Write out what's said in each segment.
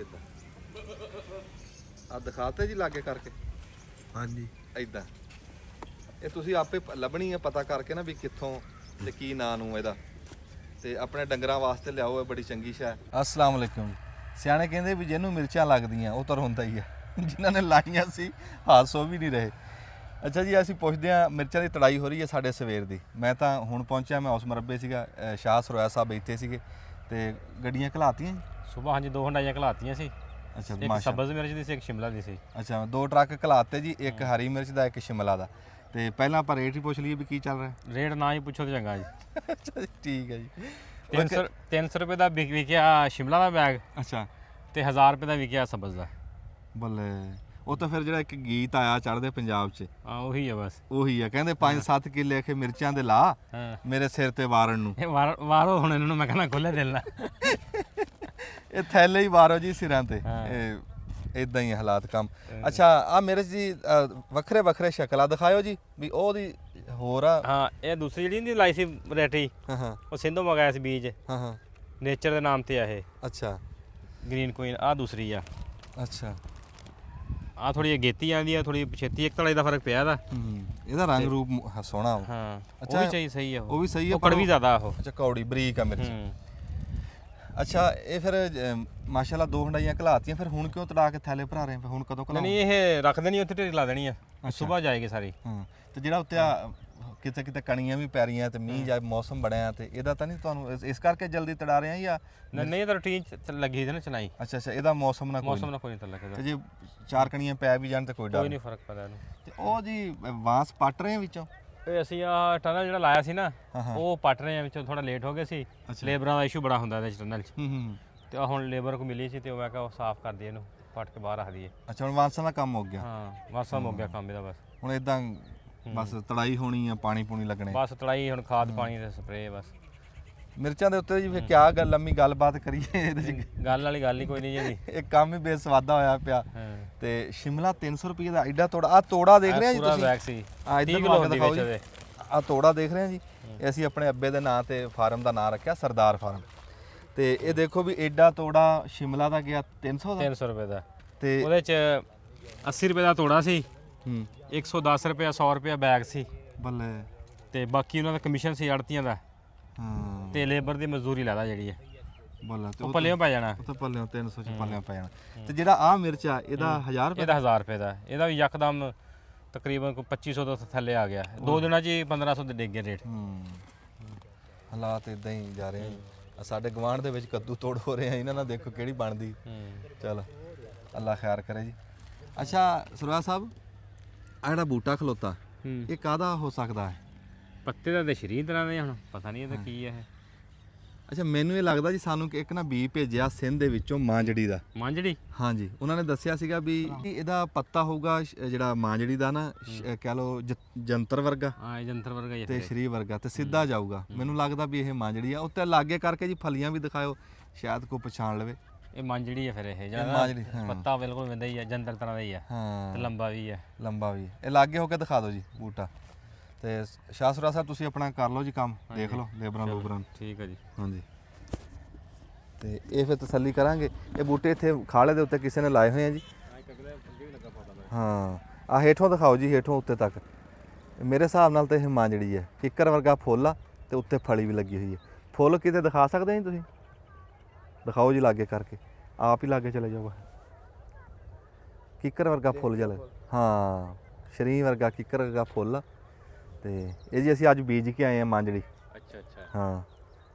ਇਦਾਂ ਆ ਦਿਖਾਤੇ ਜੀ ਲਾਗੇ ਕਰਕੇ। ਹਾਂਜੀ ਇਦਾਂ ਇਹ ਤੁਸੀਂ ਆਪੇ ਲੱਭਣੀ ਹੈ ਪਤਾ ਕਰਕੇ ਨਾ ਵੀ ਕਿੱਥੋਂ ਤੇ ਕੀ ਨਾਂ ਨੂੰ ਇਹਦਾ, ਤੇ ਆਪਣੇ ਡੰਗਰਾਂ ਵਾਸਤੇ ਲਿਆਓ। ਇਹ ਬੜੀ ਚੰਗੀ ਸ਼ੈ। ਅਸਲਾਮ ਵਾਲੇਕੁਮ ਜੀ। ਸਿਆਣੇ ਕਹਿੰਦੇ ਵੀ ਜਿਹਨੂੰ ਮਿਰਚਾਂ ਲੱਗਦੀਆਂ ਉਹ ਤਾਂ ਰੋਂਦਾ ਹੀ ਆ, ਜਿਨ੍ਹਾਂ ਨੇ ਲਾਈਆਂ ਸੀ ਹਾਸੋ ਵੀ ਨਹੀਂ ਰਹੇ। ਅੱਛਾ ਜੀ, ਅਸੀਂ ਪੁੱਛਦੇ ਹਾਂ, ਮਿਰਚਾਂ ਦੀ ਤੜਾਈ ਹੋ ਰਹੀ ਹੈ ਸਾਡੇ ਸਵੇਰ ਦੀ। ਮੈਂ ਤਾਂ ਹੁਣ ਪਹੁੰਚਿਆ, ਮੈਂ ਉਸ ਮਰੱਬੇ ਸੀਗਾ, ਸ਼ਾਹ ਸਰੋਇਆ ਸਾਹਿਬ ਇੱਥੇ ਸੀਗੇ ਤੇ ਗੱਡੀਆਂ ਘਲਾਤੀਆਂ ਜੀ ਸੁਬਾਹ। ਹਾਂਜੀ 2 ਹੰਡਾਈਆਂ ਘਲਾਤੀਆਂ ਸੀ। ਅੱਛਾ, ਇੱਕ ਸਬਜ਼ ਮਿਰਚ ਦੀ ਸੀ, ਇੱਕ ਸ਼ਿਮਲਾ ਦੀ ਸੀ। ਅੱਛਾ, 2 ਟਰੱਕ ਘਲਾਤੇ ਜੀ, ਇੱਕ ਹਰੀ ਮਿਰਚ ਦਾ, ਇੱਕ ਸ਼ਿਮਲਾ ਦਾ। ਤੇ ਪਹਿਲਾਂ ਆਪਾਂ ਰੇਟ ਹੀ ਪੁੱਛ ਲਈਏ ਵੀ ਕੀ ਚੱਲ ਰਿਹਾ। ਰੇਟ ਨਾ ਹੀ ਪੁੱਛੋ ਤੇ ਚੰਗਾ ਜੀ। ਅੱਛਾ ਜੀ, ਠੀਕ ਹੈ ਜੀ। 300 ਰੁਪਏ ਦਾ ਵਿਕਿਆ ਸ਼ਿਮਲਾ ਦਾ ਬੈਗ ਅੱਛਾ, ਤੇ 1000 ਰੁਪਏ ਦਾ ਵਿਕਿਆ ਸਬਜ਼ ਦਾ। ਬੱਲੇ, ਉਹ ਤਾਂ ਫਿਰ ਜਿਹੜਾ ਇੱਕ ਗੀਤ ਆਇਆ ਚੜ੍ਹਦੇ ਪੰਜਾਬ 'ਚ, ਹਾਂ ਉਹੀ ਆ ਬਸ। ਉਹੀ ਆ, ਕਹਿੰਦੇ 5-7 ਕਿੱਲੇ ਆਖੇ ਮਿਰਚਾਂ ਦੇ ਲਾ ਮੇਰੇ ਸਿਰ ਤੇ ਵਾਰਨ ਨੂੰ। ਇਹ ਵਾਰੋ ਹੁਣ ਇਹਨਾਂ ਨੂੰ ਮੈਂ ਕਹਿੰਦਾ ਖੁੱਲੇ ਦਿਲ ਨਾਲ। ਇਹ ਥੈਲੇ ਹੀ ਵਾਰੋ ਜੀ ਸਿਰਾਂ ਤੇ। ਇਦਾਂ ਹੀ ਹਾਲਾਤ ਕੰਮ। ਅੱਛਾ, ਆ ਮਿਰਚ ਜੀ ਵੱਖਰੇ ਵੱਖਰੇ ਸ਼ਕਲਾਂ ਦਿਖਾਇਓ ਜੀ ਵੀ ਉਹਦੀ ਹੋਰ ਆ। ਹਾਂ, ਇਹ ਦੂਸਰੀ ਜਿਹੜੀ ਨਹੀਂ ਲਾਈ ਸੀ ਵੈਰਾਈਟੀ, ਹਾਂ ਉਹ ਸਿੰਧੋਂ ਮੰਗਾਇਆ ਸੀ ਬੀਜ। ਹਾਂ ਨੇਚਰ ਦੇ ਨਾਮ ਤੇ ਆ ਇਹ। ਅੱਛਾ ਗ੍ਰੀਨ ਕੁਈਨ ਆ ਦੂਸਰੀ ਆ। ਅੱਛਾ, ਆ ਥੋੜੀ ਅਗੇਤੀ ਆਉਂਦੀ ਆ, ਥੋੜੀ ਪਛੇਤੀ, ਇੱਕ ਤਲੇ ਦਾ ਫਰਕ ਪਿਆ ਇਹਦਾ। ਇਹਦਾ ਰੰਗ ਰੂਪ ਸੋਹਣਾ। ਹਾਂ ਅੱਛਾ, ਉਹ ਵੀ ਚਾਹੀ ਸਹੀ ਆ। ਉਹ ਵੀ ਸਹੀ ਆ, ਉਹ ਕੜਵੀ ਜ਼ਿਆਦਾ ਉਹ। ਅੱਛਾ, ਕੌੜੀ ਬਰੀਕ ਆ ਮਿਰਚ। ਅੱਛਾ, ਇਹ ਫਿਰ ਮਾਸ਼ਾਅੱਲਾ 2 ਹੰਡਾਈਆਂ ਘਲਾਤੀਆਂ, ਫਿਰ ਹੁਣ ਕਿਉਂ ਤੜਾ ਕੇ ਥੈਲੇ ਭਰਾ ਰਹੇ? ਹੁਣ ਕਦੋਂ ਘਲਾਓ? ਨਹੀਂ ਇਹ ਰੱਖ ਦੇਣੀ ਉੱਥੇ, ਢੇਰੀ ਲਾ ਦੇਣੀ ਆ, ਸੁਬਾਹ ਜਾਏਗੀ ਸਾਰੀ। ਹਾਂ, ਤੇ ਜਿਹੜਾ ਉੱਤੇ ਆ ਕਿਤੇ ਕਿਤੇ ਕਣੀਆਂ ਵੀ ਪੈ ਰਹੀਆਂ ਤੇ ਮੀਂਹ ਜਾਂ ਮੌਸਮ ਬਣਿਆ, ਤੇ ਇਹਦਾ ਤਾਂ ਨਹੀਂ ਤੁਹਾਨੂੰ ਇਸ ਕਰਕੇ ਜਲਦੀ ਤੜਾ ਰਹੇ ਆ ਜਾਂ ਨਹੀਂ? ਤਾਂ ਰੂਟੀਨ ਲੱਗੀ ਸੀ ਨਾ ਚਨਾਈ। ਅੱਛਾ ਅੱਛਾ, ਇਹਦਾ ਮੌਸਮ ਨਾਲ ਮੌਸਮ ਨਾਲ ਕੋਈ ਨਹੀਂ ਲੱਗਦਾ। ਤੇ ਜੇ 4 ਕਣੀਆਂ ਪੈ ਵੀ ਜਾਣ ਤੇ ਕੋਈ ਡਰ ਨਹੀਂ, ਫਰਕ ਪੈਂਦਾ ਇਹਨੂੰ। ਤੇ ਉਹ ਜੀ ਬਾਂਸ ਪੱਟ ਰਹੇ ਆ ਵਿੱਚੋਂ? ਇਹ ਅਸੀਂ ਆ ਟਨਲ ਜਿਹੜਾ ਲਾਇਆ ਸੀ ਨਾ, ਉਹ ਪੱਟ ਰਹੇ ਆ ਵਿੱਚੋਂ। ਥੋੜਾ ਲੇਟ ਹੋ ਗਏ ਸੀ, ਲੇਬਰਾਂ ਦਾ ਇਸ਼ੂ ਬੜਾ ਹੁੰਦਾ ਇਹਦੇ ਟਨਲ 'ਚ। ਤੇ ਹੁਣ ਲੇਬਰ ਕੋ ਮਿਲੀ ਸੀ ਤੇ ਉਹ ਮੈਂ ਕਿਹਾ ਉਹ ਸਾਫ਼ ਕਰ ਦਈਏ ਇਹਨੂੰ, ਪੱਟ ਕੇ ਬਾਹਰ ਰੱਖ ਦਈਏ। ਅੱਛਾ, ਹੁਣ ਬਾਂਸਾਂ ਦਾ ਕੰਮ ਹੋ ਗਿਆ। ਹਾਂ, ਬਸ ਹੋ ਗਿਆ ਕੰਮ ਇਹਦਾ। ਬਸ ਹੁਣ ਇਦਾਂ ਬਸ ਤੜਾਈ ਹੋਣੀ ਆ, ਪਾਣੀ ਪੂਣੀ ਲੱਗਣੇ ਬਸ ਤੜਾਈ, ਹੁਣ ਖਾਦ ਪਾਣੀ ਤੇ ਸਪਰੇਅ ਬਸ। ਮਿਰਚਾਂ ਦੇ ਉੱਤੇ ਜੀ ਫਿਰ ਕਿਆ ਗੱਲ ਲੰਮੀ ਗੱਲਬਾਤ ਕਰੀਏ ਇਹਦੇ 'ਚ? ਗੱਲ ਵਾਲੀ ਗੱਲ ਹੀ ਕੋਈ ਨਹੀਂ ਜੀ। ਇਹ ਕੰਮ ਹੀ ਬੇਸਵਾਦਾ ਹੋਇਆ ਪਿਆ। ਤੇ ਸ਼ਿਮਲਾ 300 ਰੁਪਏ ਦਾ ਐਡਾ ਤੋੜਾ। ਆ ਤੋੜਾ ਦੇਖ ਰਹੇ ਆ ਜੀ ਤੁਸੀਂ? ਪੂਰਾ ਬੈਗ ਸੀ। ਆ ਇੱਧਰ ਨੂੰ ਆ ਕੇ ਦਿਖਾਓ ਜੀ। ਆ ਤੋੜਾ ਦੇਖ ਰਹੇ ਆ ਜੀ? ਇਹ ਅਸੀਂ ਆਪਣੇ ਅੱਬੇ ਦੇ ਨਾਂ ਤੇ ਫਾਰਮ ਦਾ ਨਾਂ ਰੱਖਿਆ, ਸਰਦਾਰ ਫਾਰਮ। ਤੇ ਇਹ ਦੇਖੋ ਵੀ ਐਡਾ ਤੋੜਾ ਸ਼ਿਮਲਾ ਦਾ ਗਿਆ 300 ਦਾ। 300 ਰੁਪਏ ਦਾ। ਤੇ ਉਹਦੇ 'ਚ 80 ਰੁਪਏ ਦਾ ਤੋੜਾ ਸੀ, 110 ਰੁਪਏ 100 ਰੁਪਏ ਬੈਗ ਸੀ। ਬੱਲੇ। ਤੇ ਬਾਕੀ ਉਹਨਾਂ ਦਾ ਕਮਿਸ਼ਨ ਸੀ ਆੜਤੀਆਂ ਦਾ। ਹਾਂ, ਤੇ ਲੇਬਰ ਦੀ ਮਜ਼ਦੂਰੀ ਲੈਦਾ ਜਿਹੜੀ ਹੈ। ਬੱਲੇ, ਤੇ ਉਹ ਪੱਲਿਓਂ ਪੈ ਜਾਣਾ। ਉਹ ਤਾਂ ਪੱਲਿਓਂ 300 ਚ ਪੱਲਿਓਂ ਪੈ ਜਾਣਾ। ਤੇ ਜਿਹੜਾ ਆ ਮਿਰਚ ਆ ਇਹਦਾ 1000 ਰੁਪਏ? ਇਹਦਾ 1000 ਰੁਪਏ ਦਾ। ਇਹਦਾ ਵੀ ਯਕਦਮ ਤਕਰੀਬਨ 2500 ਤੋਂ ਥੱਲੇ ਆ ਗਿਆ। 2 ਦਿਨਾਂ 'ਚ ਹੀ 1500 ਦੇ ਡਿੱਗ ਗਏ ਰੇਟ। ਹਾਲਾਤ ਇਦਾਂ ਹੀ ਜਾ ਰਹੇ ਆ। ਸਾਡੇ ਗਵਾਂਢ ਦੇ ਵਿੱਚ ਕੱਦੂ ਤੋੜ ਹੋ ਰਹੇ ਆ, ਇਹਨਾਂ ਨਾਲ ਦੇਖੋ ਕਿਹੜੀ ਬਣਦੀ। ਚਲ ਅੱਲਾ ਖੈਰ ਕਰੇ ਜੀ। ਅੱਛਾ ਸਰੋਇਆ ਸਾਹਿਬ, ਆ ਜਿਹੜਾ ਬੂਟਾ ਖਲੋਤਾ ਇਹ ਕਾਹਦਾ ਹੋ ਸਕਦਾ ਹੈ? ਪੱਤੇ ਦਾ ਤੇ ਸ਼ਰੀਰ ਤਰ੍ਹਾਂ ਦੇ, ਹੁਣ ਪਤਾ ਨਹੀਂ ਇਹਦਾ ਕੀ ਹੈ। ਅੱਛਾ, ਮੈਨੂੰ ਇਹ ਲੱਗਦਾ ਜੀ ਸਾਨੂੰ ਇੱਕ ਨਾ ਬੀ ਭੇਜਿਆ ਸਿੰਧ ਦੇ ਵਿੱਚੋਂ ਮਾਂਜੜੀ ਦਾ। ਮਾਂਜੜੀ? ਹਾਂਜੀ, ਉਹਨਾਂ ਨੇ ਦੱਸਿਆ ਸੀਗਾ ਵੀ ਇਹਦਾ ਪੱਤਾ ਹੋਊਗਾ ਜਿਹੜਾ ਮਾਂਜੜੀ ਦਾ ਨਾ, ਕਹਿ ਲਓ ਜੰਤਰ ਵਰਗਾ। ਹਾਂ, ਇਹ ਜੰਤਰ ਵਰਗਾ ਹੀ ਹੈ ਤੇ ਸ਼ਰੀਰ ਵਰਗਾ, ਤੇ ਸਿੱਧਾ ਜਾਊਗਾ। ਮੈਨੂੰ ਲੱਗਦਾ ਵੀ ਇਹ ਮਾਂਜੜੀ ਆ। ਉੱਤੇ ਲਾਗੇ ਕਰਕੇ ਜੀ ਫਲੀਆਂ ਵੀ ਦਿਖਾਇਓ, ਸ਼ਾਇਦ ਕੋਈ ਪਛਾਣ ਲਵੇ। ਇਹ ਮਾਂਜੜੀ ਹੈ ਫਿਰ। ਇਹ ਜਿਹੜਾ ਪੱਤਾ ਬਿਲਕੁਲ ਵੰਦਾ ਹੀ ਹੈ, ਜੰਤਰ ਤਰ੍ਹਾਂ ਦਾ ਹੀ ਹੈ। ਹਾਂ, ਤੇ ਲੰਬਾ ਵੀ ਹੈ। ਲੰਬਾ ਵੀ। ਇਹ ਲਾਗੇ ਹੋ ਕੇ ਦਿਖਾ ਦਿਓ ਜੀ ਬੂਟਾ। ਤੇ ਸ਼ਾਹ ਸਰੋਇਆ ਸਾਹਿਬ ਤੁਸੀਂ ਆਪਣਾ ਕਰ ਲਓ ਜੀ ਕੰਮ, ਦੇਖ ਲਓ ਲੇਬਰਾਂ ਲੂਬਰਾਂ। ਠੀਕ ਹੈ ਜੀ। ਹਾਂਜੀ, ਤੇ ਇਹ ਫਿਰ ਤਸੱਲੀ ਕਰਾਂਗੇ। ਇਹ ਬੂਟੇ ਇੱਥੇ ਖਾਲੇ ਦੇ ਉੱਤੇ ਕਿਸੇ ਨੇ ਲਾਏ ਹੋਏ ਆ ਜੀ। ਹਾਂ, ਆ ਹੇਠੋਂ ਦਿਖਾਓ ਜੀ, ਹੇਠੋਂ ਉੱਤੇ ਤੱਕ। ਮੇਰੇ ਹਿਸਾਬ ਨਾਲ ਤਾਂ ਇਹ ਮਾਂਜੜੀ ਹੈ। ਕਿੱਕਰ ਵਰਗਾ ਫੁੱਲ ਆ ਤੇ ਉੱਤੇ ਫਲੀ ਵੀ ਲੱਗੀ ਹੋਈ ਹੈ। ਫੁੱਲ ਕਿਤੇ ਦਿਖਾ ਸਕਦੇ ਜੀ ਤੁਸੀਂ? ਦਿਖਾਓ ਜੀ ਲਾਗੇ ਕਰਕੇ, ਆਪ ਹੀ ਲਾਗੇ ਚਲੇ ਜਾਓ। ਕਿੱਕਰ ਵਰਗਾ ਫੁੱਲ ਜਲ, ਹਾਂ ਸ਼ਰੀਰ ਵਰਗਾ ਕਿੱਕਰ ਵਰਗਾ ਫੁੱਲ। ਤੇ ਇਹ ਜੀ ਅਸੀਂ ਅੱਜ ਬੀਜ ਕੇ ਆਏ ਆ ਮਾਂਜੜੀ। ਅੱਛਾ ਅੱਛਾ। ਹਾਂ,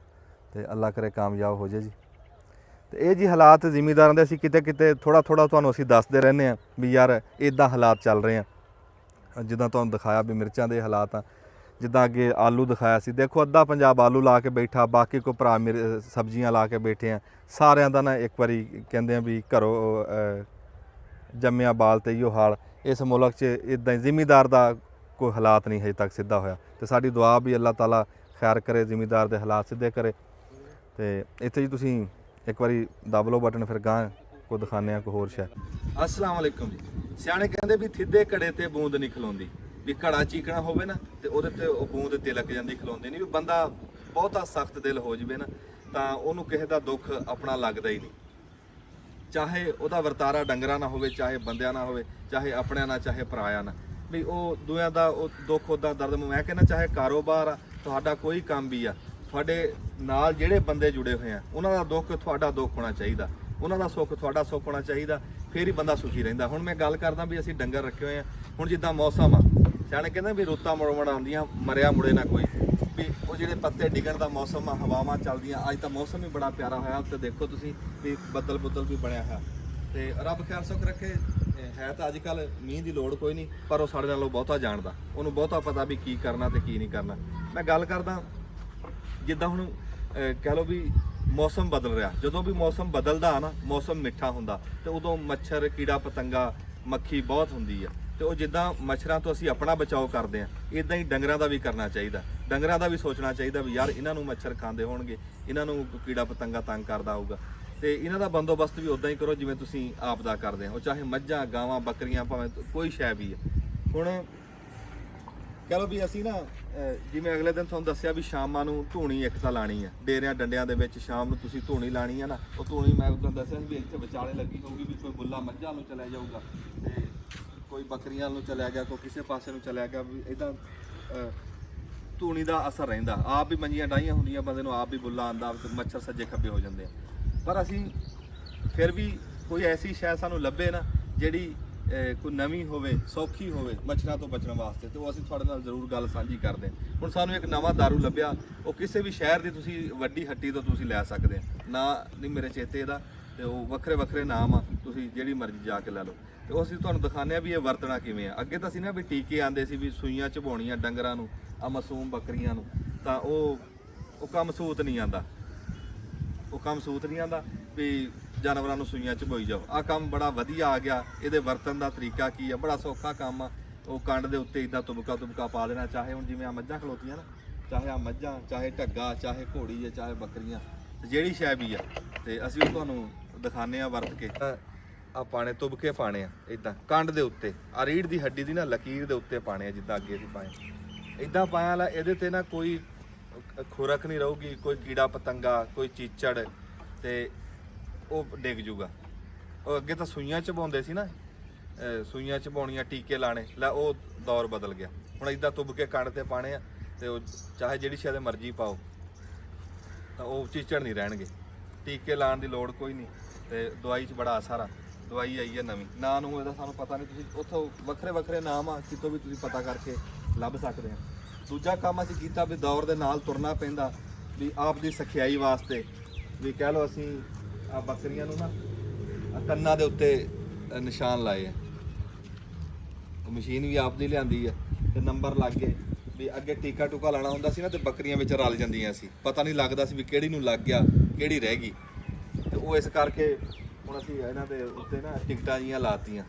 ਤੇ ਅੱਲਾ ਕਰੇ ਕਾਮਯਾਬ ਹੋ ਜਾਏ ਜੀ। ਤੇ ਇਹ ਜੀ ਹਾਲਾਤ ਜ਼ਿਮੀਂਦਾਰਾਂ ਦੇ ਅਸੀਂ ਕਿਤੇ ਕਿਤੇ ਥੋੜ੍ਹਾ ਤੁਹਾਨੂੰ ਅਸੀਂ ਦੱਸਦੇ ਰਹਿੰਦੇ ਹਾਂ ਵੀ ਯਾਰ ਇੱਦਾਂ ਹਾਲਾਤ ਚੱਲ ਰਹੇ ਆ। ਜਿੱਦਾਂ ਤੁਹਾਨੂੰ ਦਿਖਾਇਆ ਵੀ ਮਿਰਚਾਂ ਦੇ ਹਾਲਾਤ ਆ, ਜਿੱਦਾਂ ਅੱਗੇ ਆਲੂ ਦਿਖਾਇਆ ਸੀ। ਦੇਖੋ ਅੱਧਾ ਪੰਜਾਬ ਆਲੂ ਲਾ ਕੇ ਬੈਠਾ, ਬਾਕੀ ਕੋਈ ਭਰਾ ਸਬਜ਼ੀਆਂ ਲਾ ਕੇ ਬੈਠੇ ਆ। ਸਾਰਿਆਂ ਦਾ ਨਾ ਇੱਕ ਵਾਰੀ ਕਹਿੰਦੇ ਆ ਵੀ ਘਰੋਂ ਜੰਮਿਆ ਬਾਲ ਤੇ ਇਹੋ ਹਾਲ। ਇਸ ਮੁਲਕ 'ਚ ਇੱਦਾਂ ਹੀ ਜ਼ਿਮੀਂਦਾਰ ਦਾ ਕੋਈ ਹਾਲਾਤ ਨਹੀਂ ਹਜੇ ਤੱਕ ਸਿੱਧਾ ਹੋਇਆ। ਤੇ ਸਾਡੀ ਦੁਆ ਵੀ ਅੱਲਾਹ ਤਾਲਾ ਖੈਰ ਕਰੇ, ਜ਼ਿਮੀਂਦਾਰ ਦੇ ਹਾਲਾਤ ਸਿੱਧੇ ਕਰੇ। ਤੇ ਇੱਥੇ ਜੀ ਤੁਸੀਂ ਇੱਕ ਵਾਰੀ ਦਬ ਲਓ ਬਟਨ, ਫਿਰ ਗਾਂ ਕੋ ਦਿਖਾਉਂਦੇ ਆ ਕੋਈ ਹੋਰ ਸ਼ੈ। ਅਸਲਾਮ ਵਾਲੇਕੁਮ ਜੀ। ਸਿਆਣੇ ਕਹਿੰਦੇ ਵੀ ਥਿੱਦੇ ਘੜੇ ਤੇ ਬੂੰਦ ਨਹੀਂ ਖਲੋਂਦੀ। ਵੀ ਘੜਾ ਚੀਕਣਾ ਹੋਵੇ ਨਾ ਤੇ ਉਹਦੇ ਤੇ ਉਹ ਬੂੰਦ ਤਿਲਕ ਜਾਂਦੀ, ਖਲੋਂਦੀ ਨਹੀਂ। ਵੀ ਬੰਦਾ ਬਹੁਤਾ ਸਖਤ ਦਿਲ ਹੋ ਜਵੇ ਨਾ ਤਾਂ ਉਹਨੂੰ ਕਿਸੇ ਦਾ ਦੁੱਖ ਆਪਣਾ ਲੱਗਦਾ ਹੀ ਨਹੀਂ। ਚਾਹੇ ਉਹਦਾ ਵਰਤਾਰਾ ਡੰਗਰਾਂ ਨਾਲ ਹੋਵੇ, ਚਾਹੇ ਬੰਦਿਆਂ ਨਾਲ ਹੋਵੇ, ਚਾਹੇ ਆਪਣਿਆਂ ਨਾਲ, ਚਾਹੇ ਪਰਾਇਆਂ ਨਾਲ, ਵੀ ਉਹ ਦੁਆਂ ਦਾ ਉਹ ਦੁੱਖ ਉਹਦਾ ਦਰਦ। ਮੈਂ ਕਹਿੰਦਾ ਚਾਹੇ ਕਾਰੋਬਾਰ ਆ ਤੁਹਾਡਾ, ਕੋਈ ਕੰਮ ਵੀ ਆ, ਤੁਹਾਡੇ ਨਾਲ ਜਿਹੜੇ ਬੰਦੇ ਜੁੜੇ ਹੋਏ ਆ ਉਹਨਾਂ ਦਾ ਦੁੱਖ ਤੁਹਾਡਾ ਦੁੱਖ ਹੋਣਾ ਚਾਹੀਦਾ, ਉਹਨਾਂ ਦਾ ਸੁੱਖ ਤੁਹਾਡਾ ਸੁੱਖ ਹੋਣਾ ਚਾਹੀਦਾ, ਫੇਰ ਹੀ ਬੰਦਾ ਸੁਖੀ ਰਹਿੰਦਾ। ਹੁਣ ਮੈਂ ਗੱਲ ਕਰਦਾ ਵੀ ਅਸੀਂ ਡੰਗਰ ਰੱਖੇ ਹੋਏ ਆ, ਹੁਣ ਜਿੱਦਾਂ ਮੌਸਮ ਆ, ਸਿਆਣੇ ਕਹਿੰਦੇ ਵੀ ਰੁੱਤਾਂ ਮੁੜ ਆਉਂਦੀਆਂ, ਮਰਿਆ ਮੁੜੇ ਨਾ ਕੋਈ, ਵੀ ਉਹ ਜਿਹੜੇ ਪੱਤੇ ਡਿੱਗਣ ਦਾ ਮੌਸਮ ਆ, ਹਵਾਵਾਂ ਚੱਲਦੀਆਂ, ਅੱਜ ਤਾਂ ਮੌਸਮ ਵੀ ਬੜਾ ਪਿਆਰਾ ਹੋਇਆ। ਉੱਤੇ ਦੇਖੋ ਤੁਸੀਂ ਵੀ ਬੱਦਲ ਬੁੱਦਲ ਵੀ ਬਣਿਆ ਹੋਇਆ, ਤੇ ਰੱਬ ਖੈਰ ਸੁੱਖ ਰੱਖੇ। ਹੈ ਤਾਂ ਅੱਜ ਕੱਲ੍ਹ ਮੀਂਹ ਦੀ ਲੋੜ ਕੋਈ ਨਹੀਂ, ਪਰ ਉਹ ਸਾਡੇ ਨਾਲੋਂ ਬਹੁਤਾ ਜਾਣਦਾ, ਉਹਨੂੰ ਬਹੁਤਾ ਪਤਾ ਵੀ ਕੀ ਕਰਨਾ ਤੇ ਕੀ ਨਹੀਂ ਕਰਨਾ। ਮੈਂ ਗੱਲ ਕਰਦਾ ਜਿੱਦਾਂ ਹੁਣ ਕਹਿ ਲਓ ਵੀ ਮੌਸਮ ਬਦਲ ਰਿਹਾ, ਜਦੋਂ ਵੀ ਮੌਸਮ ਬਦਲਦਾ ਨਾ, ਮੌਸਮ ਮਿੱਠਾ ਹੁੰਦਾ, ਤੇ ਉਦੋਂ ਮੱਛਰ, ਕੀੜਾ ਪਤੰਗਾ, ਮੱਖੀ ਬਹੁਤ ਹੁੰਦੀ ਆ। ਤੇ ਉਹ ਜਿੱਦਾਂ ਮੱਛਰਾਂ ਤੋਂ ਅਸੀਂ ਆਪਣਾ ਬਚਾਓ ਕਰਦੇ ਆ, ਇਦਾਂ ਹੀ ਡੰਗਰਾਂ ਦਾ ਵੀ ਕਰਨਾ ਚਾਹੀਦਾ। ਡੰਗਰਾਂ ਦਾ ਵੀ ਸੋਚਣਾ ਚਾਹੀਦਾ ਵੀ ਯਾਰ ਇਹਨਾਂ ਨੂੰ ਮੱਛਰ ਖਾਂਦੇ ਹੋਣਗੇ, ਇਹਨਾਂ ਨੂੰ ਕੀੜਾ ਪਤੰਗਾ ਤੰਗ ਕਰਦਾ ਹੋਊਗਾ, ਤੇ ਇਹਨਾਂ ਦਾ ਬੰਦੋਬਸਤ ਵੀ ਉਦਾਂ ਹੀ ਕਰੋ ਜਿਵੇਂ ਤੁਸੀਂ ਆਪ ਦਾ ਕਰਦੇ ਹੋ, ਚਾਹੇ ਮੱਝਾਂ, ਗਾਵਾਂ, ਬੱਕਰੀਆਂ, ਭਾਵੇਂ ਕੋਈ ਸ਼ੈ ਵੀ ਹੈ। ਹੁਣ ਕਹਿ ਲਓ ਵੀ ਅਸੀਂ ਨਾ ਜਿਵੇਂ ਅਗਲੇ ਦਿਨ ਤੁਹਾਨੂੰ ਦੱਸਿਆ ਵੀ ਸ਼ਾਮਾਂ ਨੂੰ ਧੂਣੀ ਇੱਕ ਤਾਂ ਲਾਣੀ ਆ ਡੇਰਿਆਂ ਡੰਡਿਆਂ ਦੇ ਵਿੱਚ, ਸ਼ਾਮ ਨੂੰ ਤੁਸੀਂ ਧੂਣੀ ਲਾਣੀ ਆ ਨਾ। ਉਹ ਧੂਣੀ ਮੈਂ ਉਦੋਂ ਦੱਸਿਆ ਵੀ ਇੱਥੇ ਵਿਚਾਲੇ ਲੱਗੀ ਹੋਊਗੀ, ਵੀ ਕੋਈ ਬੁੱਲਾ ਮੱਝਾਂ ਨੂੰ ਚਲਿਆ ਜਾਊਗਾ, ਤੇ ਕੋਈ ਬੱਕਰੀਆਂ ਨੂੰ ਚਲਿਆ ਗਿਆ, ਕੋਈ ਕਿਸੇ ਪਾਸੇ ਨੂੰ ਚਲਿਆ ਗਿਆ, ਵੀ ਇਦਾਂ ਧੂਣੀ ਦਾ ਅਸਰ ਰਹਿੰਦਾ। ਆਪ ਵੀ ਮੰਜੀਆਂ ਡਾਈਆਂ ਹੁੰਦੀਆਂ, ਬੰਦੇ ਨੂੰ ਆਪ ਵੀ ਬੁੱਲਾ ਆਉਂਦਾ, ਮੱਛਰ ਸੱਜੇ ਖੱਬੇ ਹੋ ਜਾਂਦੇ ਆ। ਪਰ ਅਸੀਂ ਫਿਰ ਵੀ ਕੋਈ ਐਸੀ ਸ਼ਾਇਦ ਸਾਨੂੰ ਲੱਭੇ ਨਾ ਜਿਹੜੀ ਕੋਈ ਨਵੀਂ ਹੋਵੇ, ਸੌਖੀ ਹੋਵੇ ਮੱਛਰਾਂ ਤੋਂ ਬਚਣ ਵਾਸਤੇ, ਤੇ ਉਹ ਅਸੀਂ ਤੁਹਾਡੇ ਨਾਲ ਜ਼ਰੂਰ ਗੱਲ ਸਾਂਝੀ ਕਰਦੇ ਹਾਂ। ਹੁਣ ਸਾਨੂੰ ਇੱਕ ਨਵਾਂ ਦਾਰੂ ਲੱਭਿਆ, ਉਹ ਕਿਸੇ ਵੀ ਸ਼ਹਿਰ ਦੀ ਤੁਸੀਂ ਵੱਡੀ ਹੱਟੀ ਤੋਂ ਤੁਸੀਂ ਲੈ ਸਕਦੇ ਆ, ਨਾ ਨਹੀਂ ਮੇਰੇ ਚੇਤੇ ਇਹਦਾ, ਤੇ ਉਹ ਵੱਖਰੇ ਵੱਖਰੇ ਨਾਮ ਆ, ਤੁਸੀਂ ਜਿਹੜੀ ਮਰਜ਼ੀ ਜਾ ਕੇ ਲੈ ਲਓ। ਤੇ ਉਹ ਅਸੀਂ ਤੁਹਾਨੂੰ ਦਿਖਾਉਂਦੇ ਆ ਵੀ ਇਹ ਵਰਤਣਾ ਕਿਵੇਂ ਆ। ਅੱਗੇ ਤਾਂ ਅਸੀਂ ਨਾ ਵੀ ਟੀਕੇ ਆਉਂਦੇ ਸੀ ਵੀ ਸੂਈਆਂ ਚਬਾਉਣੀਆਂ ਡੰਗਰਾਂ ਨੂੰ, ਆ ਮਾਸੂਮ ਬੱਕਰੀਆਂ ਨੂੰ, ਤਾਂ ਉਹ ਕੰਮ ਸੂਤ ਨਹੀਂ ਆਉਂਦਾ, ਉਹ ਕੰਮ ਸੂਤ ਨਹੀਂ ਆਉਂਦਾ ਵੀ ਜਾਨਵਰਾਂ ਨੂੰ ਸੂਈਆਂ ਚਬੋਈ ਜਾਓ। ਆਹ ਕੰਮ ਬੜਾ ਵਧੀਆ ਆ ਗਿਆ। ਇਹਦੇ ਵਰਤਣ ਦਾ ਤਰੀਕਾ ਕੀ ਆ, ਬੜਾ ਸੌਖਾ ਕੰਮ ਆ। ਉਹ ਕੰਡ ਦੇ ਉੱਤੇ ਇਦਾਂ ਤੁਬਕਾ ਪਾ ਦੇਣਾ, ਚਾਹੇ ਹੁਣ ਜਿਵੇਂ ਆ ਮੱਝਾਂ ਖਲੋਤੀਆਂ ਨਾ, ਚਾਹੇ ਆ ਮੱਝਾਂ, ਚਾਹੇ ਢੱਗਾ, ਚਾਹੇ ਘੋੜੀ ਹੈ, ਚਾਹੇ ਬੱਕਰੀਆਂ, ਜਿਹੜੀ ਸ਼ੈ ਵੀ ਆ, ਤੇ ਅਸੀਂ ਉਹ ਤੁਹਾਨੂੰ ਦਿਖਾਉਂਦੇ ਆ ਵਰਤ ਕੇ। ਆ ਪਾਣੇ ਤੁਬਕੇ ਪਾਣੇ ਆ ਇਦਾਂ ਕੰਡ ਦੇ ਉੱਤੇ, ਆ ਰੀੜ ਦੀ ਹੱਡੀ ਦੀ ਨਾ ਲਕੀਰ ਦੇ ਉੱਤੇ ਪਾਣੇ ਆ, ਜਿੱਦਾਂ ਅੱਗੇ ਅਸੀਂ ਪਾਏ ਇਦਾਂ ਪਾਇਆ ਲਾ। ਇਹਦੇ ਤੇ ਨਾ ਕੋਈ ਖੁਰਕ ਨਹੀਂ ਰਹੂਗੀ, ਕੋਈ ਕੀੜਾ ਪਤੰਗਾ, ਕੋਈ ਚੀਚੜ, ਤੇ ਉਹ ਡਿੱਗ ਜੂਗਾ। ਉਹ ਅੱਗੇ ਤਾਂ ਸੂਈਆਂ ਚਬਾਉਂਦੇ ਸੀ ਨਾ, ਸੂਈਆਂ ਚਬਾਉਣੀਆਂ, ਟੀਕੇ ਲਾਣੇ, ਲੈ ਉਹ ਦੌਰ ਬਦਲ ਗਿਆ। ਹੁਣ ਇਦਾਂ ਤੁਬ ਕੇ ਕੰਡ ਤੇ ਪਾਣੇ ਆ, ਤੇ ਉਹ ਚਾਹੇ ਜਿਹੜੀ ਸ਼ਾਇਦ ਮਰਜ਼ੀ ਪਾਓ, ਤਾਂ ਉਹ ਚੀਚੜ ਨਹੀਂ ਰਹਿਣਗੇ। ਟੀਕੇ ਲਾਉਣ ਦੀ ਲੋੜ ਕੋਈ ਨਹੀਂ, ਤੇ ਦਵਾਈ 'ਚ ਬੜਾ ਅਸਰ ਆ। ਦਵਾਈ ਆਈ ਹੈ ਨਵੀਂ, ਨਾਂ ਨੂੰ ਇਹਦਾ ਸਾਨੂੰ ਪਤਾ ਨਹੀਂ, ਤੁਸੀਂ ਉੱਥੋਂ ਵੱਖਰੇ ਵੱਖਰੇ ਨਾਮ ਆ, ਕਿਤੋਂ ਵੀ ਤੁਸੀਂ ਪਤਾ ਕਰਕੇ ਲੱਭ ਸਕਦੇ ਆ। ਦੂਜਾ ਕੰਮ ਅਸੀਂ ਕੀਤਾ ਵੀ ਦੌਰ ਦੇ ਨਾਲ ਤੁਰਨਾ ਪੈਂਦਾ, ਵੀ ਆਪ ਦੀ ਸਖਿਆਈ ਵਾਸਤੇ, ਵੀ ਕਹਿ ਲਓ ਅਸੀਂ ਆ ਬੱਕਰੀਆਂ ਨੂੰ ਨਾ ਕੰਨਾਂ ਦੇ ਉੱਤੇ ਨਿਸ਼ਾਨ ਲਾਏ ਆ। ਮਸ਼ੀਨ ਵੀ ਆਪ ਦੀ ਲਿਆਂਦੀ ਆ, ਤੇ ਨੰਬਰ ਲੱਗ ਗਏ ਵੀ ਅੱਗੇ ਟੀਕਾ ਟੂਕਾ ਲਾਣਾ ਹੁੰਦਾ ਸੀ ਨਾ, ਤੇ ਬੱਕਰੀਆਂ ਵਿੱਚ ਰਲ ਜਾਂਦੀਆਂ ਸੀ, ਪਤਾ ਨਹੀਂ ਲੱਗਦਾ ਸੀ ਵੀ ਕਿਹੜੀ ਨੂੰ ਲੱਗ ਗਿਆ, ਕਿਹੜੀ ਰਹਿ ਗਈ। ਤੇ ਉਹ ਇਸ ਕਰਕੇ ਹੁਣ ਅਸੀਂ ਇਹਨਾਂ ਦੇ ਉੱਤੇ ਨਾ ਟਿਕਟਾਂ ਜੀਆਂ ਲਾਤੀਆਂ,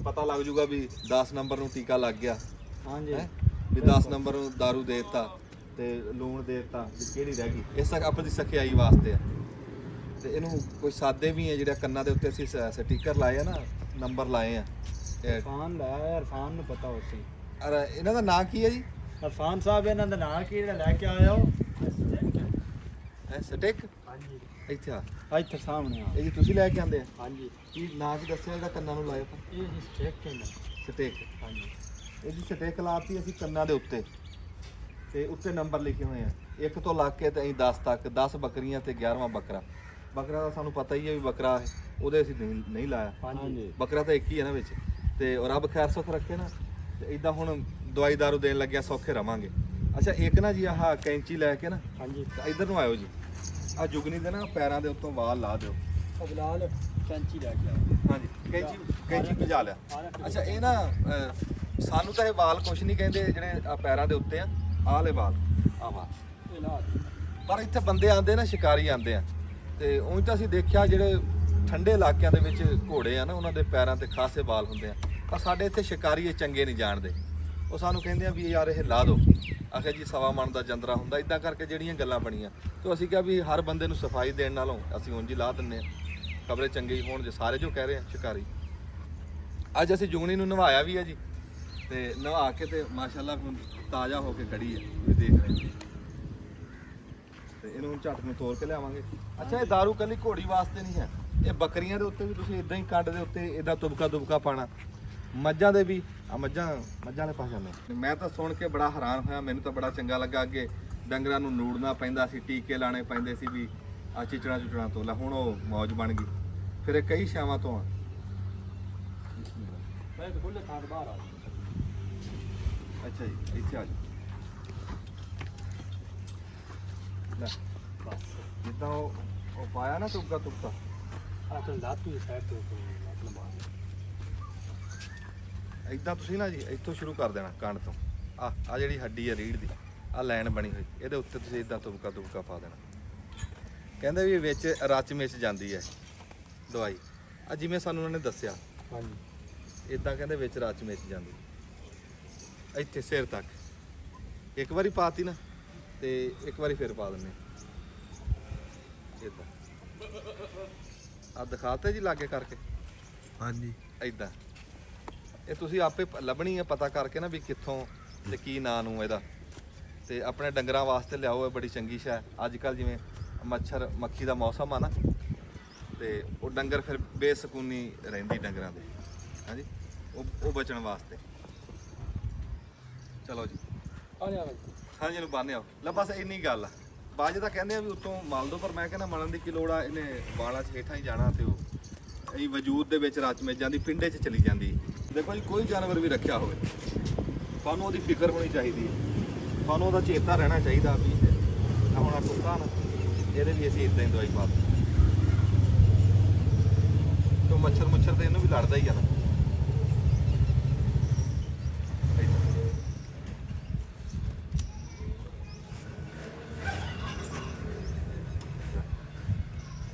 ਪਤਾ ਲੱਗ ਜੂਗਾ ਵੀ 10 ਨੰਬਰ ਨੂੰ ਟੀਕਾ ਲੱਗ ਗਿਆ, ਹਾਂਜੀ, ਵੀ 10 ਨੰਬਰ ਨੂੰ ਦਾਰੂ ਦੇ ਦਿੱਤਾ, ਤੇ ਲੂਣ ਦੇ ਦਿੱਤਾ, ਵੀ ਕਿਹੜੀ ਰਹਿ ਗਈ। ਇਸ ਤੱਕ ਆਪਣੀ ਸਖਿਆਈ ਵਾਸਤੇ ਆ। ਤੇ ਇਹਨੂੰ ਕੋਈ ਸਾਦੇ ਵੀ ਆ ਜਿਹੜੇ ਕੰਨਾਂ ਦੇ ਉੱਤੇ ਅਸੀਂ ਸਟicker ਲਾਏ ਆ ਨਾ, ਨੰਬਰ ਲਾਏ ਆ। ਇਰਫਾਨ ਲਾਇਆ, ਇਰਫਾਨ ਨੂੰ ਪਤਾ ਉਸੇ। ਅਰੇ ਇਹਨਾਂ ਦਾ ਨਾਂ ਕੀ ਹੈ ਜੀ? ਇਰਫਾਨ ਸਾਹਿਬ ਇਹਨਾਂ ਦਾ ਨਾਂ ਕੀ, ਜਿਹੜਾ ਲੈ ਕੇ ਆਇਆ ਹੋ? ਸਟਿਕ। ਹਾਂਜੀ, ਇੱਥੇ ਆ, ਇੱਥੇ ਸਾਹਮਣੇ ਆ। ਇਹ ਜੀ ਤੁਸੀਂ ਲੈ ਕੇ ਆਂਦੇ ਆ? ਹਾਂਜੀ। ਕੀ ਨਾਂ ਕੀ ਦੱਸਿਆ ਇਹਦਾ ਕੰਨਾਂ ਨੂੰ ਲਾਇਆ ਤਾਂ? ਇਹ ਜੀ ਸਟਿਕ ਹੈ ਨਾ। ਸਟਿਕ। ਹਾਂਜੀ, ਇਹ ਜੀ ਸਟਿਕ ਲਾਤੀ ਅਸੀਂ ਕੰਨਾਂ ਦੇ ਉੱਤੇ, ਤੇ ਉੱਤੇ ਨੰਬਰ ਲਿਖੇ ਹੋਏ ਆ 1 ਤੋਂ ਲੱਗ ਕੇ ਤੇ ਅਸੀਂ 10 ਤੱਕ। 10 ਬੱਕਰੀਆਂ ਤੇ 11ਵਾਂ ਬੱਕਰਾ। ਬੱਕਰਾ ਦਾ ਸਾਨੂੰ ਪਤਾ ਹੀ ਹੈ ਵੀ ਬੱਕਰਾ ਹੈ, ਉਹਦੇ ਅਸੀਂ ਨਹੀਂ ਲਾਇਆ। ਹਾਂਜੀ, ਬੱਕਰਾ ਤਾਂ ਇੱਕ ਹੀ ਹੈ ਨਾ ਵਿੱਚ। ਤੇ ਰੱਬ ਖੈਰ ਸੁੱਖ ਰੱਖੇ ਨਾ, ਤੇ ਇਦਾਂ ਹੁਣ ਦਵਾਈ ਦਾਰੂ ਦੇਣ ਲੱਗਿਆ ਸੌਖੇ ਰਵਾਂਗੇ। ਅੱਛਾ, ਇੱਕ ਨਾ ਜੀ ਆਹ ਕੈਂਚੀ ਲੈ ਕੇ ਨਾ, ਹਾਂਜੀ, ਇੱਧਰ ਨੂੰ ਆਇਓ ਜੀ। ਆ ਜੁਗਨੀ ਦੇ ਨਾ ਪੈਰਾਂ ਦੇ ਉੱਤੋਂ ਵਾਲ ਲਾ ਦਿਓ। ਅਬਲਾਲ ਕੈਂਚੀ ਲੈ ਕੇ ਆਇਆ। ਹਾਂਜੀ, ਕੈਂਚੀ ਭਜਾ ਲਿਆ। ਅੱਛਾ, ਇਹ ਨਾ ਸਾਨੂੰ ਤਾਂ ਇਹ ਵਾਲ ਕੁਛ ਨਹੀਂ ਕਹਿੰਦੇ ਜਿਹੜੇ ਆ ਪੈਰਾਂ ਦੇ ਉੱਤੇ ਆ, ਆਹ ਵਾਲੇ ਵਾਲ, ਆਹ ਵਾਲ। ਇਹ ਲਾ ਦੇ। ਪਰ ਇੱਥੇ ਬੰਦੇ ਆਉਂਦੇ ਨਾ, ਸ਼ਿਕਾਰੀ ਆਉਂਦੇ ਆ, ਤੇ ਉਂਝ ਤਾਂ ਅਸੀਂ ਦੇਖਿਆ ਜਿਹੜੇ ਠੰਡੇ ਇਲਾਕਿਆਂ ਦੇ ਵਿੱਚ ਘੋੜੇ ਆ ਨਾ, ਉਹਨਾਂ ਦੇ ਪੈਰਾਂ ਤੇ ਖਾਸੇ ਵਾਲ ਹੁੰਦੇ ਆ। ਪਰ ਸਾਡੇ ਇੱਥੇ ਸ਼ਿਕਾਰੀ ਇਹ ਚੰਗੇ ਨਹੀਂ ਜਾਣਦੇ। ਉਹ ਸਾਨੂੰ ਕਹਿੰਦੇ ਆ ਵੀ ਯਾਰ ਇਹ ਲਾ ਦਿਓ। ਆਖਿਆ ਜੀ 1.25 ਮਣ ਦਾ ਜੰਦਰਾ ਹੁੰਦਾ, ਇਦਾਂ ਕਰਕੇ ਜਿਹੜੀਆਂ ਗੱਲਾਂ ਬਣੀਆਂ। ਤੇ ਅਸੀਂ ਕਿਹਾ ਵੀ ਹਰ ਬੰਦੇ ਨੂੰ ਸਫਾਈ ਦੇਣ ਨਾਲੋਂ ਅਸੀਂ ਉਂਝ ਹੀ ਲਾ ਦਿੰਦੇ ਆ, ਖਬਰੇ ਚੰਗੇ ਹੀ ਹੋਣ ਜੇ ਸਾਰੇ ਜੋ ਕਹਿ ਰਹੇ ਆ ਸ਼ਿਕਾਰੀ। ਅੱਜ ਅਸੀਂ ਜੁਗਨੀ ਨੂੰ ਨਵਾਇਆ ਵੀ ਹੈ ਜੀ, ਤੇ ਨਵਾ ਕੇ ਤੇ ਮਾਸ਼ਾਅੱਲਾ ਹੁਣ ਤਾਜ਼ਾ ਹੋ ਕੇ ਖੜੀ ਹੈ, ਤੁਸੀਂ ਦੇਖ ਰਹੇ ਹੋ। ਤੇ ਇਹਨੂੰ ਝੱਟ ਨੂੰ ਤੋਲ ਕੇ ਲਿਆਵਾਂਗੇ। ਅੱਛਾ, ਇਹ ਦਾਰੂ ਕੱਲੀ ਘੋੜੀ ਵਾਸਤੇ ਨਹੀਂ ਹੈ, ਇਹ ਬੱਕਰੀਆਂ ਦੇ ਉੱਤੇ ਵੀ ਤੁਸੀਂ ਇਦਾਂ ਹੀ ਕੰਡ ਦੇ ਉੱਤੇ ਇਦਾਂ ਤੁਬਕਾ ਪਾਣਾ। ਮੱਝਾਂ ਦੇ ਵੀ ਮੱਝਾਂ ਵਾਲੇ ਪਾਸੇ ਜਾਂਦੇ। ਮੈਂ ਤਾਂ ਸੁਣ ਕੇ ਬੜਾ ਹੈਰਾਨ ਹੋਇਆ, ਮੈਨੂੰ ਤਾਂ ਬੜਾ ਚੰਗਾ ਲੱਗਾ। ਅੱਗੇ ਡੰਗਰਾਂ ਨੂੰ ਨੂੜਨਾ ਪੈਂਦਾ ਸੀ, ਟੀਕੇ ਲਾਣੇ ਪੈਂਦੇ ਸੀ ਵੀ ਆ ਚਿਚੜਾਂ ਤੋਂ। ਲੈ ਹੁਣ ਉਹ ਮੌਜ ਬਣ ਗਈ। ਫਿਰ ਇਹ ਕਈ ਛਾਵਾਂ ਤੋਂ ਆ। ਮੈਂ ਤਾਂ ਖੁੱਲੇ ਥਾਂ ਤੋਂ ਬਾਹਰ ਆ ਗਿਆ। ਅੱਛਾ ਜੀ, ਇੱਥੇ ਆ ਜਾਓ। ਲੈ ਬਸ ਜਿੱਦਾਂ ਉਹ ਪਾਇਆ ਨਾ ਤੁਬਕਾ ਆ ਤਾਂ ਲਾਤੀ ਸਾਈਡ ਤੋਂ ਮਤਲਬ ਆ ਇਦਾਂ ਤੁਸੀਂ ਨਾ ਜੀ ਇੱਥੋਂ ਸ਼ੁਰੂ ਕਰ ਦੇਣਾ ਕੰਡ ਤੋਂ। ਆ ਜਿਹੜੀ ਹੱਡੀ ਆ ਰੀੜ ਦੀ, ਆ ਲਾਈਨ ਬਣੀ ਹੋਈ, ਇਹਦੇ ਉੱਤੇ ਤੁਸੀਂ ਇਦਾਂ ਤੁਬਕਾ ਪਾ ਦੇਣਾ। ਕਹਿੰਦੇ ਵੀ ਵਿੱਚ ਰਚ ਮਿਚ ਜਾਂਦੀ ਹੈ ਦਵਾਈ। ਆ ਜਿਵੇਂ ਸਾਨੂੰ ਉਹਨਾਂ ਨੇ ਦੱਸਿਆ, ਹਾਂਜੀ ਇਦਾਂ ਕਹਿੰਦੇ ਵਿੱਚ ਰਚ ਮਿਚ ਜਾਂਦੀ ਇੱਥੇ ਸਿਰ ਤੱਕ। ਇੱਕ ਵਾਰੀ ਪਾਤੀ ਨਾ ਤੇ ਇੱਕ ਵਾਰੀ ਫਿਰ ਪਾ ਦਿੰਦੇ ਇਦਾਂ। ਆ ਦਿਖਾਤੇ ਜੀ ਲਾਗੇ ਕਰਕੇ। ਹਾਂਜੀ ਇਦਾਂ ਇਹ ਤੁਸੀਂ ਆਪੇ ਲੱਭਣੀ ਹੈ, ਪਤਾ ਕਰਕੇ ਨਾ ਵੀ ਕਿੱਥੋਂ ਤੇ ਕੀ ਨਾਂ ਨੂੰ ਇਹਦਾ, ਤੇ ਆਪਣੇ ਡੰਗਰਾਂ ਵਾਸਤੇ ਲਿਆਓ। ਇਹ ਬੜੀ ਚੰਗੀ ਸ਼ੈ। ਅੱਜ ਕੱਲ ਜਿਵੇਂ ਮੱਛਰ ਮੱਖੀ ਦਾ ਮੌਸਮ ਆ ਨਾ, ਤੇ ਉਹ ਡੰਗਰ ਫਿਰ ਬੇਸਕੂਨੀ ਰਹਿੰਦੀ ਡੰਗਰਾਂ ਦੇ। ਹਾਂਜੀ, ਉਹ ਬਚਣ ਵਾਸਤੇ। ਚਲੋ ਜੀ, ਆ ਜਾ ਹਾਂਜੀ ਇਹਨੂੰ ਬੰਨ੍ਹ ਆਓ। ਲੈ ਬਸ ਇੰਨੀ ਗੱਲ ਆ। ਬਾਜ ਤਾਂ ਕਹਿੰਦੇ ਆ ਵੀ ਉੱਤੋਂ ਮਲ ਦੋ, ਪਰ ਮੈਂ ਕਹਿੰਦਾ ਮਲਣ ਦੀ ਕੀ ਲੋੜ ਆ। ਇਹਨੇ ਵਾਲਾਂ 'ਚ ਹੇਠਾਂ ਹੀ ਜਾਣਾ ਤੇ ਉਹ ਇਹ ਵਜੂਦ ਦੇ ਵਿੱਚ ਰਚ ਮਿਚ ਜਾਂਦੀ, ਪਿੰਡੇ 'ਚ ਚਲੀ ਜਾਂਦੀ। ਦੇਖੋ ਜੀ, ਕੋਈ ਜਾਨਵਰ ਵੀ ਰੱਖਿਆ ਹੋਵੇ, ਤੁਹਾਨੂੰ ਉਹਦੀ ਫਿਕਰ ਹੋਣੀ ਚਾਹੀਦੀ ਹੈ। ਤੁਹਾਨੂੰ ਉਹਦਾ ਚੇਤਾ ਰਹਿਣਾ ਚਾਹੀਦਾ ਵੀ ਹੁਣ ਆ ਕੁੱਤਾ ਨਾ, ਇਹਦੇ ਵੀ ਅਸੀਂ ਇਦਾਂ ਹੀ ਦਵਾਈ ਪਾ ਦਿੰਦੇ। ਤੇ ਮੱਛਰ ਤੇ ਇਹਨੂੰ ਵੀ ਲੜਦਾ ਹੀ ਆ ਨਾ।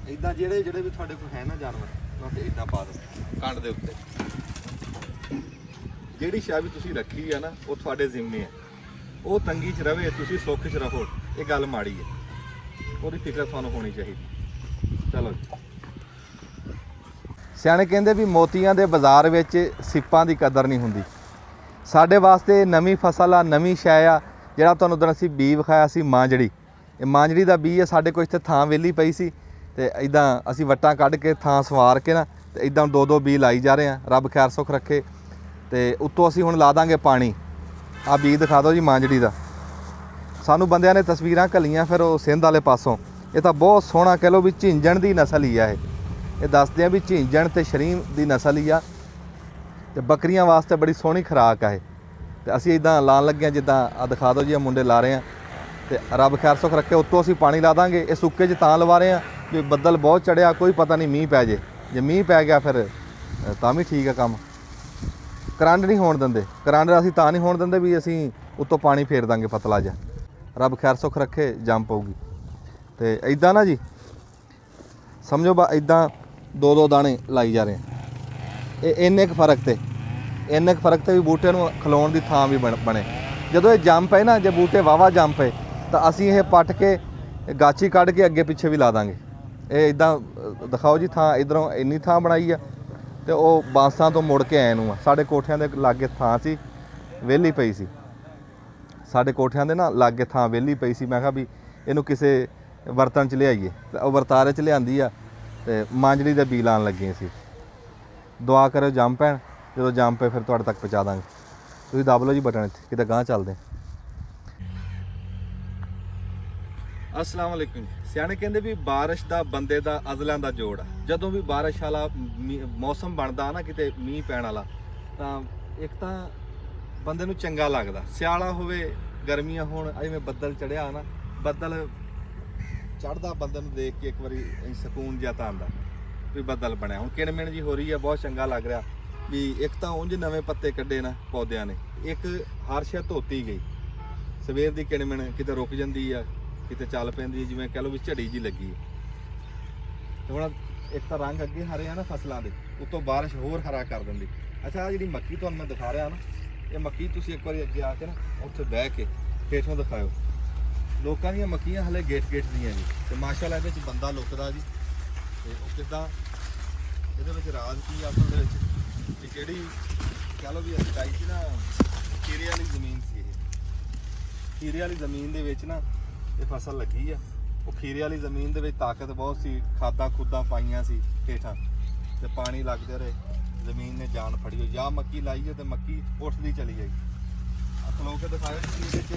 ਇਦਾਂ ਜਿਹੜੇ ਵੀ ਤੁਹਾਡੇ ਕੋਲ ਹੈ ਨਾ ਜਾਨਵਰ, ਤੁਸੀਂ ਇਦਾਂ ਪਾ ਦਿਓ ਕੰਡ ਦੇ ਉੱਤੇ। ਜਿਹੜੀ ਸ਼ੈ ਵੀ ਤੁਸੀਂ ਰੱਖੀ ਆ ਨਾ, ਉਹ ਤੁਹਾਡੇ ਜ਼ਿੰਮੇ ਹੈ। ਉਹ ਤੰਗੀ 'ਚ ਰਵੇ, ਤੁਸੀਂ ਸੁੱਖ 'ਚ ਰਹੋ, ਇਹ ਗੱਲ ਮਾੜੀ ਹੈ। ਉਹਦੀ ਫਿਕਰ ਤੁਹਾਨੂੰ ਹੋਣੀ ਚਾਹੀਦੀ। ਚਲੋ ਸਿਆਣੇ ਕਹਿੰਦੇ ਵੀ ਮੋਤੀਆਂ ਦੇ ਬਾਜ਼ਾਰ ਵਿੱਚ ਸਿੱਪਾਂ ਦੀ ਕਦਰ ਨਹੀਂ ਹੁੰਦੀ। ਸਾਡੇ ਵਾਸਤੇ ਨਵੀਂ ਫਸਲ ਆ, ਨਵੀਂ ਸ਼ੈ ਆ। ਜਿਹੜਾ ਤੁਹਾਨੂੰ ਉਦੋਂ ਅਸੀਂ ਬੀ ਵਿਖਾਇਆ ਸੀ ਮਾਂਜੜੀ, ਇਹ ਮਾਂਜੜੀ ਦਾ ਬੀ ਹੈ। ਸਾਡੇ ਕੋਲ ਇੱਥੇ ਥਾਂ ਵਿਹਲੀ ਪਈ ਸੀ, ਤੇ ਇਦਾਂ ਅਸੀਂ ਵੱਟਾਂ ਕੱਢ ਕੇ ਥਾਂ ਸਵਾਰ ਕੇ ਨਾ, ਤੇ ਇਦਾਂ ਦੋ ਬੀ ਲਾਈ ਜਾ ਰਹੇ ਆ। ਰੱਬ ਖੈਰ ਸੁੱਖ ਰੱਖੇ। ਤੇ ਉੱਤੋਂ ਅਸੀਂ ਹੁਣ ਲਾ ਦਾਂਗੇ ਪਾਣੀ। ਆ ਬੀ ਦਿਖਾ ਦਿਓ ਜੀ ਮਾਂਜੜੀ ਦਾ। ਸਾਨੂੰ ਬੰਦਿਆਂ ਨੇ ਤਸਵੀਰਾਂ ਘੱਲੀਆਂ ਫਿਰ ਉਹ ਸਿੰਧ ਵਾਲੇ ਪਾਸੋਂ। ਇਹ ਤਾਂ ਬਹੁਤ ਸੋਹਣਾ, ਕਹਿ ਲਓ ਵੀ ਝਿੰਜਣ ਦੀ ਨਸਲ ਹੀ ਆ ਇਹ ਦੱਸਦੇ ਆ ਵੀ ਝਿੰਜਣ ਤੇ ਸ਼ਰੀਮ ਦੀ ਨਸਲ ਹੀ ਆ, ਤੇ ਬੱਕਰੀਆਂ ਵਾਸਤੇ ਬੜੀ ਸੋਹਣੀ ਖੁਰਾਕ ਆ ਇਹ। ਤੇ ਅਸੀਂ ਇਦਾਂ ਲਾਉਣ ਲੱਗੇ ਹਾਂ, ਜਿੱਦਾਂ ਆ ਦਿਖਾ ਦਿਓ ਜੀ, ਆ ਮੁੰਡੇ ਲਾ ਰਹੇ ਆ। ਤੇ ਰੱਬ ਖੈਰ ਸੁੱਖ ਰੱਖੇ, ਉੱਤੋਂ ਅਸੀਂ ਪਾਣੀ ਲਾ ਦਾਂਗੇ। ਇਹ ਸੁੱਕੇ 'ਚ ਤਾਂ ਲਵਾ ਰਹੇ ਆ ਵੀ ਬੱਦਲ ਬਹੁਤ ਚੜਿਆ, ਕੋਈ ਪਤਾ ਨਹੀਂ ਮੀਂਹ ਪੈ ਜੇ ਮੀਂਹ ਪੈ ਗਿਆ ਫਿਰ ਤਾਂ ਵੀ ਠੀਕ ਆ ਕੰਮ। ਕਰੰਟ ਨਹੀਂ ਹੋਣ ਦਿੰਦੇ। ਕਰੰਟ ਅਸੀਂ ਤਾਂ ਨਹੀਂ ਹੋਣ ਦਿੰਦੇ ਵੀ ਅਸੀਂ ਉੱਤੋਂ ਪਾਣੀ ਫੇਰ ਦਾਂਗੇ ਪਤਲਾ ਜਿਹਾ। ਰੱਬ ਖੈਰ ਸੁੱਖ ਰੱਖੇ, ਜੰਮ ਪਊਗੀ। ਤੇ ਇਦਾਂ ਨਾ ਜੀ ਸਮਝੋ, ਬਾ ਇਦਾਂ ਦੋ ਦਾਣੇ ਲਾਈ ਜਾ ਰਹੇ ਆ। ਇਹ ਇੰਨੇ ਕੁ ਫਰਕ ਤੇ ਵੀ ਬੂਟੇ ਨੂੰ ਖਲੋਣ ਦੀ ਥਾਂ ਵੀ ਬਣੇ। ਜਦੋਂ ਇਹ ਜੰਮ ਪਏ ਨਾ, ਜੇ ਬੂਟੇ ਵਾਵਾ ਜੰਮ ਪਏ, ਤਾਂ ਅਸੀਂ ਇਹ ਪੱਟ ਕੇ ਗਾਚੀ ਕੱਢ ਕੇ ਅੱਗੇ ਪਿੱਛੇ ਵੀ ਲਾ ਦਾਂਗੇ। ਇਹ ਇਦਾਂ ਦਿਖਾਓ ਜੀ, ਥਾਂ ਇਧਰੋਂ ਇੰਨੀ ਥਾਂ ਬਣਾਈ ਆ, ਤੇ ਉਹ ਬਾਂਸਾਂ ਤੋਂ ਮੁੜ ਕੇ ਆਏ ਨੂੰ ਆ। ਸਾਡੇ ਕੋਠਿਆਂ ਦੇ ਲਾਗੇ ਥਾਂ ਸੀ, ਵਿਹਲੀ ਪਈ ਸੀ। ਸਾਡੇ ਕੋਠਿਆਂ ਦੇ ਨਾ ਲਾਗੇ ਥਾਂ ਵਿਹਲੀ ਪਈ ਸੀ। ਮੈਂ ਕਿਹਾ ਵੀ ਇਹਨੂੰ ਕਿਸੇ ਬਰਤਨ 'ਚ ਲਿਆਈਏ, ਤੇ ਉਹ ਵਰਤਾਰੇ 'ਚ ਲਿਆਂਦੀ ਆ। ਤੇ ਮਾਂਜੜੀ ਦੇ ਬੀ ਲਾਉਣ ਲੱਗੇ ਸੀ। ਦੁਆ ਕਰਿਓ ਜੰਮ ਪੈਣ। ਜਦੋਂ ਜੰਮ ਪਏ ਫਿਰ ਤੁਹਾਡੇ ਤੱਕ ਪਹੁੰਚਾ ਦਾਂਗੇ। ਤੁਸੀਂ ਦਬ ਲਓ ਜੀ ਬਟਨ ਇੱਥੇ, ਕਿਤੇ ਗਾਂਹ ਚੱਲਦੇ। ਅਸਲਾਮ ਵਾਲੇਕੁਮ। ਸਿਆਣੇ ਕਹਿੰਦੇ ਵੀ ਬਾਰਿਸ਼ ਦਾ ਬੰਦੇ ਦਾ ਅਜ਼ਲਾਂ ਦਾ ਜੋੜ ਆ। ਜਦੋਂ ਵੀ ਬਾਰਿਸ਼ ਵਾਲਾ ਮੌਸਮ ਬਣਦਾ ਨਾ, ਕਿਤੇ ਮੀਂਹ ਪੈਣ ਵਾਲਾ, ਤਾਂ ਇੱਕ ਤਾਂ ਬੰਦੇ ਨੂੰ ਚੰਗਾ ਲੱਗਦਾ। ਸਿਆਲਾ ਹੋਵੇ, ਗਰਮੀਆਂ ਹੋਣ, ਜਿਵੇਂ ਬੱਦਲ ਚੜਿਆ ਨਾ, ਬੱਦਲ ਚੜ੍ਹਦਾ ਬੰਦੇ ਨੂੰ ਦੇਖ ਕੇ ਇੱਕ ਵਾਰੀ ਸਕੂਨ ਜਿਹਾ ਤਾਂ ਆਉਂਦਾ ਵੀ ਬੱਦਲ ਬਣਿਆ। ਹੁਣ ਕਿਣਮਿਣ ਜੀ ਹੋ ਰਹੀ ਆ, ਬਹੁਤ ਚੰਗਾ ਲੱਗ ਰਿਹਾ ਵੀ ਇੱਕ ਤਾਂ ਉਂਝ ਨਵੇਂ ਪੱਤੇ ਕੱਢੇ ਨਾ ਪੌਦਿਆਂ ਨੇ, ਇੱਕ ਹਰ ਸ਼ੈ ਧੋਤੀ ਗਈ। ਸਵੇਰ ਦੀ ਕਿਣਮਿਣ ਕਿਤੇ ਰੁਕ ਜਾਂਦੀ ਆ, ਕਿਤੇ ਚੱਲ ਪੈਂਦੀ, ਜਿਵੇਂ ਕਹਿ ਲਓ ਵੀ ਝੜੀ ਜੀ ਲੱਗੀ। ਤੇ ਹੁਣ ਇੱਕ ਤਾਂ ਰੰਗ ਅੱਗੇ ਹਰੇ ਆ ਨਾ ਫਸਲਾਂ ਦੇ, ਉੱਤੋਂ ਬਾਰਿਸ਼ ਹੋਰ ਹਰਾ ਕਰ ਦਿੰਦੀ। ਅੱਛਾ, ਜਿਹੜੀ ਮੱਕੀ ਤੁਹਾਨੂੰ ਮੈਂ ਦਿਖਾ ਰਿਹਾ ਨਾ, ਇਹ ਮੱਕੀ ਤੁਸੀਂ ਇੱਕ ਵਾਰੀ ਅੱਗੇ ਆ ਕੇ ਨਾ ਉੱਥੇ ਬਹਿ ਕੇ ਹੇਠੋਂ ਦਿਖਾਇਓ। ਲੋਕਾਂ ਦੀਆਂ ਮੱਕੀਆਂ ਹਲੇ ਗੇਟ ਦੀਆਂ ਜੀ, ਤੇ ਮਾਸ਼ਾਅੱਲਾ ਇਹਦੇ 'ਚ ਬੰਦਾ ਲੁਕਦਾ ਜੀ। ਤੇ ਉਹ ਕਿੱਦਾਂ ਇਹਦੇ ਵਿੱਚ ਰਾਜ ਕੀ ਅਸਲ ਦੇ ਵਿੱਚ, ਕਿ ਜਿਹੜੀ ਕਹਿ ਲਓ ਵੀ ਅਸਟਾਈ ਸੀ ਨਾ, ਖੀਰੇ ਵਾਲੀ ਜ਼ਮੀਨ ਸੀ। ਇਹ ਖੀਰੇ ਵਾਲੀ ਜ਼ਮੀਨ ਦੇ ਵਿੱਚ ਨਾ ਇਹ ਫਸਲ ਲੱਗੀ ਆ, ਉਹ ਖੀਰੇ ਵਾਲੀ ਜ਼ਮੀਨ ਦੇ ਵਿੱਚ ਤਾਕਤ ਬਹੁਤ ਸੀ, ਖਾਦਾਂ ਖੁੱਦਾਂ ਪਾਈਆਂ ਸੀ ਹੇਠਾਂ ਤੇ ਪਾਣੀ ਲੱਗਦੇ ਰਹੇ, ਜ਼ਮੀਨ ਨੇ ਜਾਨ ਫੜੀ ਹੋਈ। ਜਾਂ ਮੱਕੀ ਲਾਈਏ ਤੇ ਮੱਕੀ ਉੱਠਦੀ ਚਲੀ ਜਾਈ। ਖਲੋ ਕੇ ਦਿਖਾਇਆ ਇਹਦੇ 'ਚ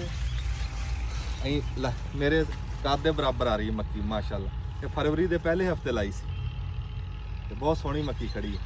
ਲੈ ਮੇਰੇ ਕੱਦ ਦੇ ਬਰਾਬਰ ਆ ਰਹੀ ਹੈ ਮੱਕੀ ਮਾਸ਼ਾਅੱਲਾ। ਇਹ ਫਰਵਰੀ ਦੇ ਪਹਿਲੇ ਹਫਤੇ ਲਾਈ ਸੀ ਤੇ ਬਹੁਤ ਸੋਹਣੀ ਮੱਕੀ ਖੜੀ ਹੈ।